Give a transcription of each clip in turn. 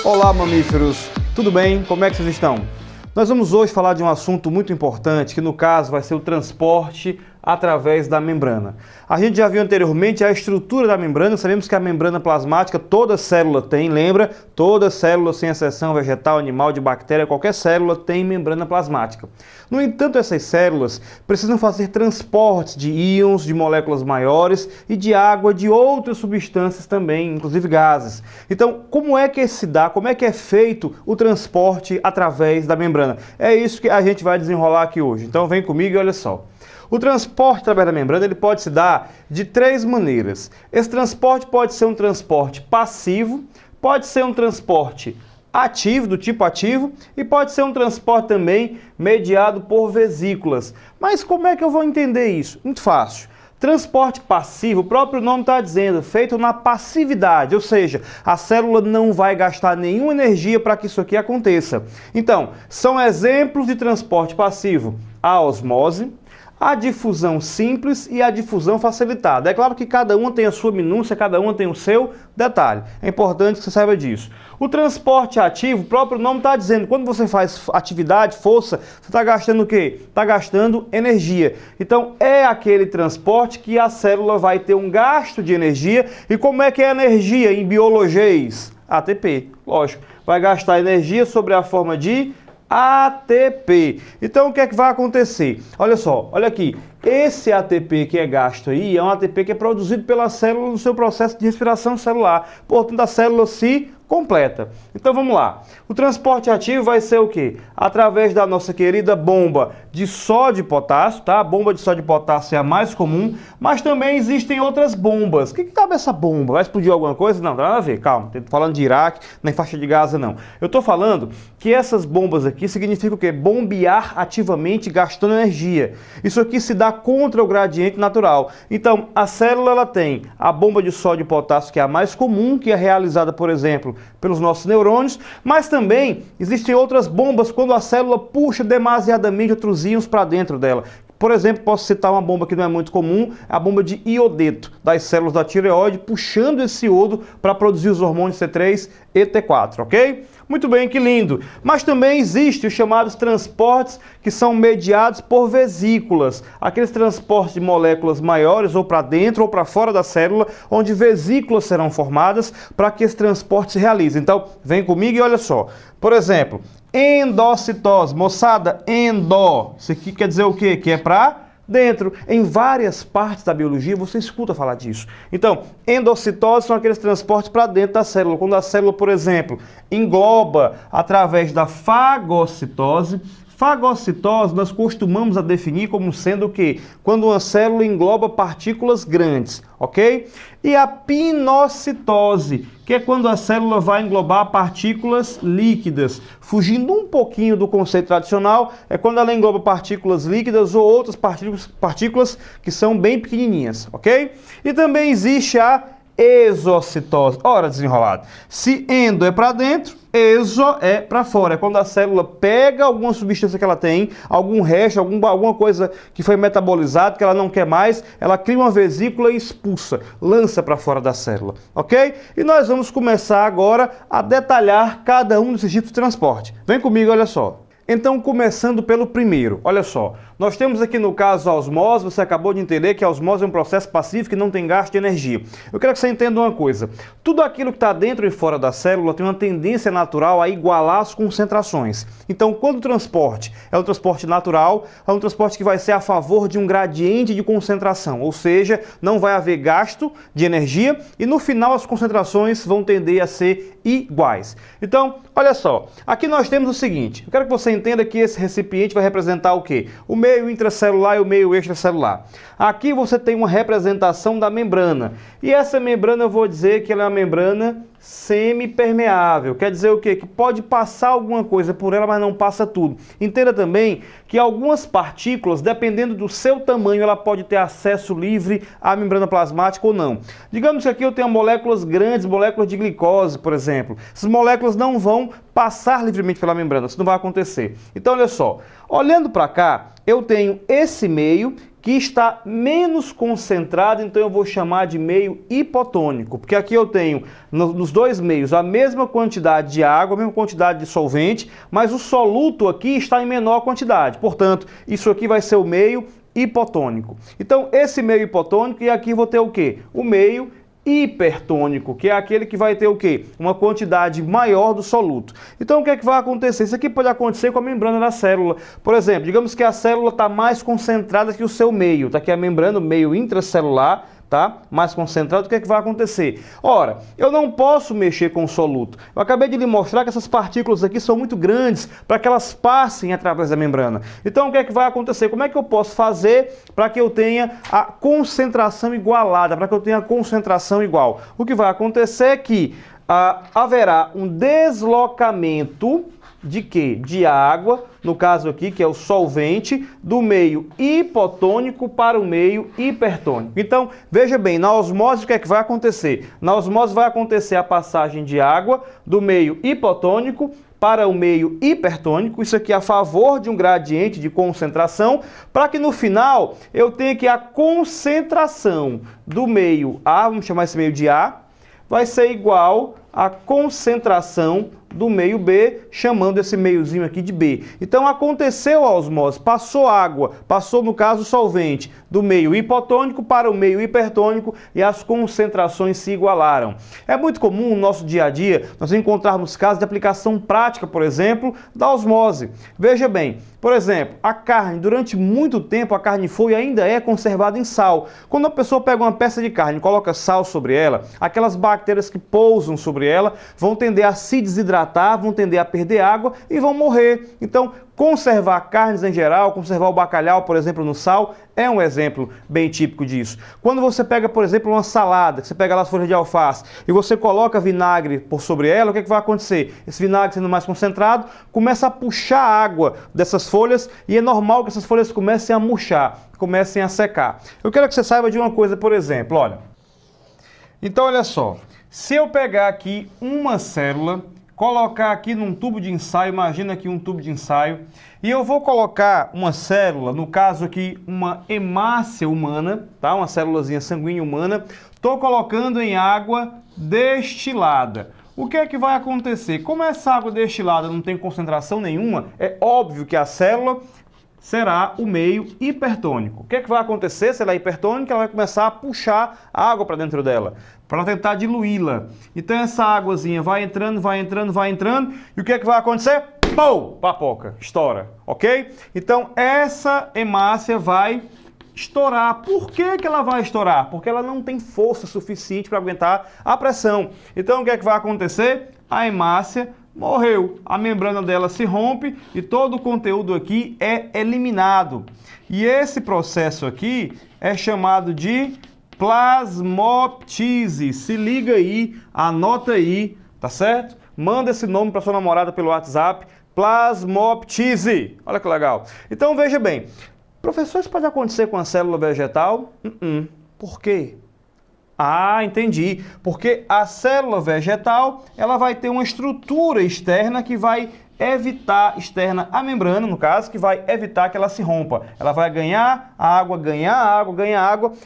Olá, mamíferos! Tudo bem? Como é que vocês estão? Nós vamos hoje falar de um assunto muito importante, que no caso vai ser o transporte através da membrana. A gente já viu anteriormente a estrutura da membrana, sabemos que a membrana plasmática toda célula tem, lembra? Toda célula, sem exceção, vegetal, animal, de bactéria, qualquer célula tem membrana plasmática. No entanto, essas células precisam fazer transportes de íons, de moléculas maiores e de água, de outras substâncias também, inclusive gases. Então, como é que se dá, como é que é feito o transporte através da membrana? É isso que a gente vai desenrolar aqui hoje. Então, vem comigo e olha só. O transporte através da membrana ele pode se dar de três maneiras. Esse transporte pode ser um transporte passivo, pode ser um transporte ativo, do tipo ativo, e pode ser um transporte também mediado por vesículas. Mas como é que eu vou entender isso? Muito fácil. Transporte passivo, o próprio nome está dizendo, feito na passividade, ou seja, a célula não vai gastar nenhuma energia para que isso aqui aconteça. Então, são exemplos de transporte passivo: a osmose, a difusão simples e a difusão facilitada. É claro que cada uma tem a sua minúcia, cada uma tem o seu detalhe. É importante que você saiba disso. O transporte ativo, o próprio nome está dizendo, quando você faz atividade, força, você está gastando o quê? Está gastando energia. Então, é aquele transporte que a célula vai ter um gasto de energia. E como é que é a energia em biologês? ATP, lógico. Vai gastar energia sobre a forma de ATP. Então o que é que vai acontecer? Olha só, olha aqui. Esse ATP que é gasto aí é um ATP que é produzido pela célula no seu processo de respiração celular. Portanto, a célula se completa. Então vamos lá. O transporte ativo vai ser o quê? Através da nossa querida bomba de sódio e potássio, tá? A bomba de sódio e potássio é a mais comum, mas também existem outras bombas. O que cabe essa bomba? Vai explodir alguma coisa? Não, não tem nada a ver, calma. Não estou falando de Iraque, nem faixa de Gaza, não. Eu estou falando que essas bombas aqui significam o quê? Bombear ativamente gastando energia. Isso aqui se dá contra o gradiente natural. Então, a célula ela tem a bomba de sódio e potássio, que é a mais comum, que é realizada, por exemplo, pelos nossos neurônios, mas também existem outras bombas quando a célula puxa demasiadamente outros íons para dentro dela. Por exemplo, posso citar uma bomba que não é muito comum, a bomba de iodeto, das células da tireoide, puxando esse iodo para produzir os hormônios T3 e T4, ok? Muito bem, que lindo! Mas também existem os chamados transportes que são mediados por vesículas, aqueles transportes de moléculas maiores ou para dentro ou para fora da célula, onde vesículas serão formadas para que esse transporte se realize. Então, vem comigo e olha só. Por exemplo, endocitose, moçada, endo, isso aqui quer dizer o quê? Que é para dentro. Em várias partes da biologia você escuta falar disso. Então, endocitose são aqueles transportes para dentro da célula. Quando a célula, por exemplo, engloba através da fagocitose. Fagocitose nós costumamos a definir como sendo o quê? Quando uma célula engloba partículas grandes, ok? E a pinocitose, que é quando a célula vai englobar partículas líquidas. Fugindo um pouquinho do conceito tradicional, é quando ela engloba partículas líquidas ou outras partículas que são bem pequenininhas, ok? E também existe a exocitose. Ora, desenrolado. Se endo é para dentro, exo é para fora. É quando a célula pega alguma substância que ela tem, algum resto, alguma coisa que foi metabolizada, que ela não quer mais, ela cria uma vesícula e expulsa, lança para fora da célula, ok? E nós vamos começar agora a detalhar cada um desses tipos de transporte. Vem comigo, olha só. Então, começando pelo primeiro, olha só, nós temos aqui no caso a osmose, você acabou de entender que a osmose é um processo passivo que não tem gasto de energia. Eu quero que você entenda uma coisa, tudo aquilo que está dentro e fora da célula tem uma tendência natural a igualar as concentrações. Então, quando o transporte é um transporte natural, é um transporte que vai ser a favor de um gradiente de concentração, ou seja, não vai haver gasto de energia e no final as concentrações vão tender a ser iguais. Então, olha só, aqui nós temos o seguinte, eu quero que você entenda que esse recipiente vai representar o quê? O meio intracelular e o meio extracelular. Aqui você tem uma representação da membrana. E essa membrana eu vou dizer que ela é uma membrana semipermeável. Quer dizer o quê? Que pode passar alguma coisa por ela, mas não passa tudo. Entenda também que algumas partículas, dependendo do seu tamanho, ela pode ter acesso livre à membrana plasmática ou não. Digamos que aqui eu tenho moléculas grandes, moléculas de glicose, por exemplo. Essas moléculas não vão passar livremente pela membrana, isso não vai acontecer. Então, olha só, olhando para cá, eu tenho esse meio que está menos concentrado, então eu vou chamar de meio hipotônico, porque aqui eu tenho nos dois meios a mesma quantidade de água, a mesma quantidade de solvente, mas o soluto aqui está em menor quantidade. Portanto, isso aqui vai ser o meio hipotônico. Então, esse meio hipotônico, e aqui vou ter o quê? O meio hipertônico, que é aquele que vai ter o quê? Uma quantidade maior do soluto. Então, o que é que vai acontecer? Isso aqui pode acontecer com a membrana da célula. Por exemplo, digamos que a célula está mais concentrada que o seu meio. Está aqui a membrana, o meio intracelular, tá? Mais concentrado, o que é que vai acontecer? Ora, eu não posso mexer com o soluto. Eu acabei de lhe mostrar que essas partículas aqui são muito grandes para que elas passem através da membrana. Então, o que é que vai acontecer? Como é que eu posso fazer para que eu tenha a concentração igualada, para que eu tenha a concentração igual? O que vai acontecer é que haverá um deslocamento de quê? De água, no caso aqui, que é o solvente, do meio hipotônico para o meio hipertônico. Então, veja bem, na osmose o que é que vai acontecer? Na osmose vai acontecer a passagem de água do meio hipotônico para o meio hipertônico, isso aqui a favor de um gradiente de concentração, para que no final eu tenha que a concentração do meio A, vamos chamar esse meio de A, vai ser igual à concentração do meio B, chamando esse meiozinho aqui de B. Então aconteceu a osmose, passou água, passou no caso solvente, do meio hipotônico para o meio hipertônico e as concentrações se igualaram. É muito comum no nosso dia a dia nós encontrarmos casos de aplicação prática, por exemplo, da osmose. Veja bem, por exemplo, a carne, durante muito tempo a carne foi e ainda é conservada em sal. Quando a pessoa pega uma peça de carne e coloca sal sobre ela, aquelas bactérias que pousam sobre ela vão tender a se desidratar, vão tender a perder água e vão morrer. Então, conservar carnes em geral, conservar o bacalhau, por exemplo, no sal, é um exemplo bem típico disso. Quando você pega, por exemplo, uma salada, você pega lá as folhas de alface e você coloca vinagre por sobre ela, o que é que vai acontecer? Esse vinagre sendo mais concentrado, começa a puxar a água dessas folhas e é normal que essas folhas comecem a murchar, comecem a secar. Eu quero que você saiba de uma coisa, por exemplo, olha. Então, olha só, se eu pegar aqui uma célula, colocar aqui num tubo de ensaio, imagina aqui um tubo de ensaio, e eu vou colocar uma célula, no caso aqui uma hemácia humana, tá? Uma célulazinha sanguínea humana, estou colocando em água destilada. O que é que vai acontecer? Como essa água destilada não tem concentração nenhuma, é óbvio que a célula será o meio hipertônico. O que é que vai acontecer se ela é hipertônica? Ela vai começar a puxar água para dentro dela, para tentar diluí-la. Então essa águazinha vai entrando, vai entrando, vai entrando, e o que é que vai acontecer? Pum! Papoca, estoura, ok? Então essa hemácia vai estourar. Por que que ela vai estourar? Porque ela não tem força suficiente para aguentar a pressão. Então o que é que vai acontecer? A hemácia morreu, a membrana dela se rompe e todo o conteúdo aqui é eliminado. E esse processo aqui é chamado de plasmoptise. Se liga aí, anota aí, tá certo? Manda esse nome para sua namorada pelo WhatsApp, plasmoptise. Olha que legal. Então veja bem, professor, isso pode acontecer com a célula vegetal? Por quê? Ah, entendi. Porque a célula vegetal, ela vai ter uma estrutura externa que vai evitar, externa à membrana, no caso, que vai evitar que ela se rompa. Ela vai ganhar água,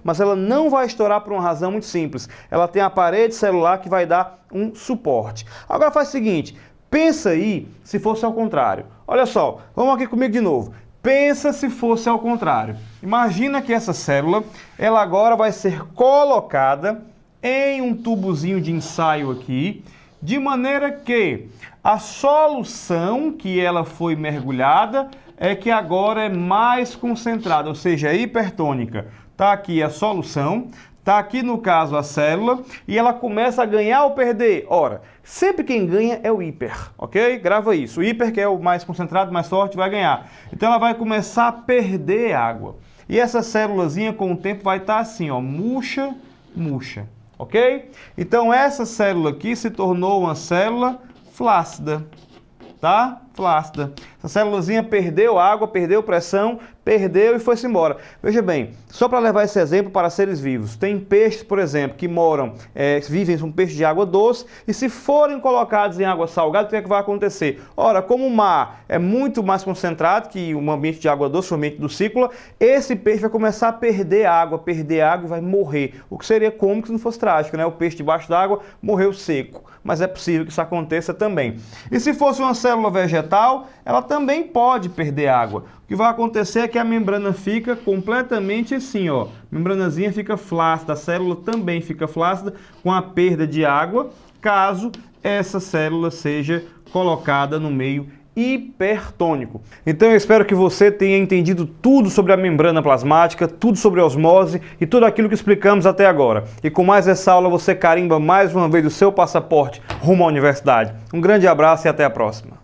mas ela não vai estourar por uma razão muito simples. Ela tem a parede celular que vai dar um suporte. Agora faz o seguinte, pensa aí se fosse ao contrário. Olha só, vamos aqui comigo de novo. Pensa se fosse ao contrário. Imagina que essa célula, ela agora vai ser colocada em um tubozinho de ensaio aqui, de maneira que a solução que ela foi mergulhada é que agora é mais concentrada, ou seja, é hipertônica. Está aqui a solução, está aqui no caso a célula, e ela começa a ganhar ou perder. Ora, sempre quem ganha é o hiper, ok? Grava isso. O hiper, que é o mais concentrado, mais forte, vai ganhar. Então ela vai começar a perder água. E essa célulazinha com o tempo vai estar assim, ó, murcha, murcha, ok? Então essa célula aqui se tornou uma célula flácida, tá? Flácida. Essa célulazinha perdeu água, perdeu pressão, perdeu e foi-se embora. Veja bem, só para levar esse exemplo para seres vivos, tem peixes, por exemplo, que vivem um peixe de água doce e se forem colocados em água salgada, o que é que vai acontecer? Ora, como o mar é muito mais concentrado que um ambiente de água doce, o ambiente do ciclo, esse peixe vai começar a perder água e vai morrer. O que seria cômico se não fosse trágico, né? O peixe debaixo d'água morreu seco, mas é possível que isso aconteça também. E se fosse uma célula vegetal, ela também pode perder água. O que vai acontecer é que a membrana fica completamente assim, ó. A membranazinha fica flácida, a célula também fica flácida com a perda de água, caso essa célula seja colocada no meio hipertônico. Então eu espero que você tenha entendido tudo sobre a membrana plasmática, tudo sobre osmose e tudo aquilo que explicamos até agora. E com mais essa aula você carimba mais uma vez o seu passaporte rumo à universidade. Um grande abraço e até a próxima.